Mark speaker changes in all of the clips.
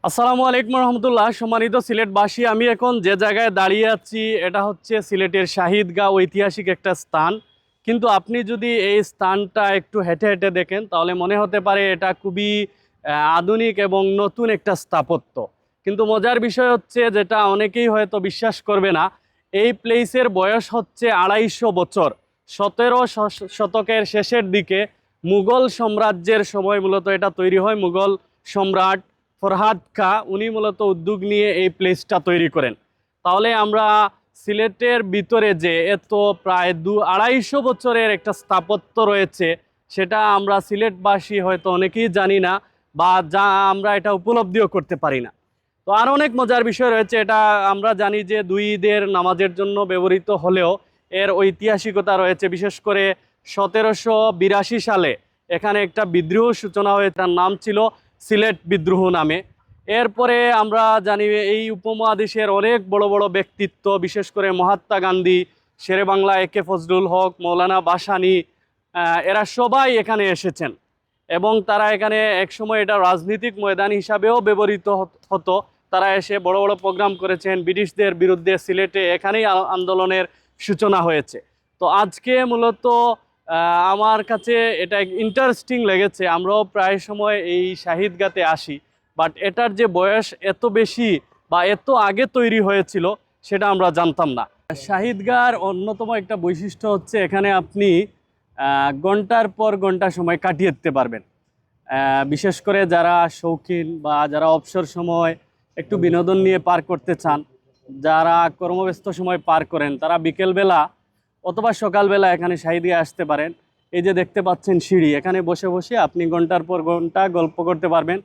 Speaker 1: আসসালামু আলাইকুম রহমতুল্লাহ। সম্মানিত সিলেটবাসী, আমি এখন যে জায়গায় দাঁড়িয়ে আছি এটা হচ্ছে সিলেটের শাহিদগাঁ, ঐতিহাসিক একটা স্থান। কিন্তু আপনি যদি এই স্থানটা একটু হেঁটে হেঁটে দেখেন তাহলে মনে হতে পারে এটা খুবই আধুনিক এবং নতুন একটা স্থাপত্য। কিন্তু মজার বিষয় হচ্ছে, যেটা অনেকেই হয়তো বিশ্বাস করবে না, এই প্লেসের বয়স হচ্ছে ২৫০ বছর। ১৭ শতকের শেষের দিকে মুঘল সাম্রাজ্যের সময় মূলত এটা তৈরি হয়। মুঘল সম্রাট ফরহাদ খা উনি মূলত উদ্যোগ নিয়ে এই প্লেসটা তৈরি করেন। তাহলে আমরা সিলেটের ভিতরে যে এত প্রায় ২৫০ বছরের একটা স্থাপত্য রয়েছে, সেটা আমরা সিলেটবাসী হয়তো অনেকেই জানি না, বা যা আমরা এটা উপলব্ধিও করতে পারি না। তো আর অনেক মজার বিষয় রয়েছে। এটা আমরা জানি যে দুই ঈদের নামাজের জন্য ব্যবহৃত হলেও এর ঐতিহাসিকতা রয়েছে। বিশেষ করে ১৭৮২ সালে এখানে একটা বিদ্রোহ সূচনা হয়ে, তার নাম ছিল সিলেট বিদ্রোহ নামে। এরপরে আমরা জানি এই উপমহাদেশের অনেক বড় বড় ব্যক্তিত্ব, বিশেষ করে মহাত্মা গান্ধী, শেরেবাংলা একে ফজলুল হক, মৌলানা ভাসানী, এরা সবাই এখানে এসেছেন। এবং তারা এখানে একসময় এটা রাজনৈতিক ময়দান হিসাবেও ব্যবহৃত হতো। তারা এসে বড় বড় প্রোগ্রাম করেছেন ব্রিটিশদের বিরুদ্ধে। সিলেটে এখানেই আন্দোলনের সূচনা হয়েছে। তো আজকে মূলত আমার কাছে এটা ইন্টারেস্টিং লেগেছে। আমরাও প্রায় সময় এই শাহিদগাতে আসি, বাট এটার যে বয়স এত বেশি বা এত আগে তৈরি হয়েছিল সেটা আমরা জানতাম না। শাহিদগার অন্যতম একটা বৈশিষ্ট্য হচ্ছে, এখানে আপনি ঘন্টার পর ঘন্টা সময় কাটিয়ে দিতে পারবেন। বিশেষ করে যারা শৌখিন বা যারা অবসর সময় একটু বিনোদন নিয়ে পার করতে চান, যারা কর্মব্যস্ত সময় পার করেন, তারা বিকেলবেলা অথবা সকালবেলা এখানে শাহিদগায় আসতে পারেন। এই যে দেখতে পাচ্ছেন সিঁড়ি, এখানে বসে বসে আপনি ঘন্টার পর ঘন্টা গল্প করতে পারবেন,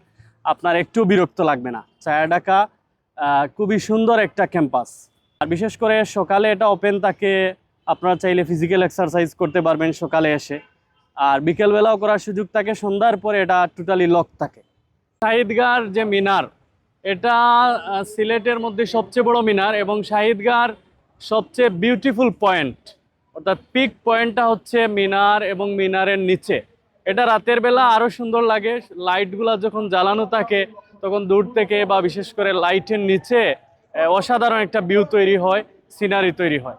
Speaker 1: আপনার একটু বিরক্ত লাগবে না। ছায়াঢাকা খুবই সুন্দর একটা ক্যাম্পাস। আর বিশেষ করে সকালে এটা ওপেন থাকে, আপনারা চাইলে ফিজিক্যাল এক্সারসাইজ করতে পারবেন সকালে এসে। আর বিকেলবেলাও করার সুযোগ থাকে, সন্ধ্যার পরে এটা টোটালি লক থাকে। শাহিদগার যে মিনার, এটা সিলেটের মধ্যে সবচেয়ে বড় মিনার এবং শাহিদগার সবচেয়ে বিউটিফুল পয়েন্ট, অর্থাৎ পিক পয়েন্টটা হচ্ছে মিনার এবং মিনারের নিচে। এটা রাতের বেলা আরও সুন্দর লাগে। লাইটগুলো যখন জ্বালানো থাকে তখন দূর থেকে বা বিশেষ করে লাইটের নিচে অসাধারণ একটা ভিউ তৈরি হয়, সিনারি তৈরি হয়।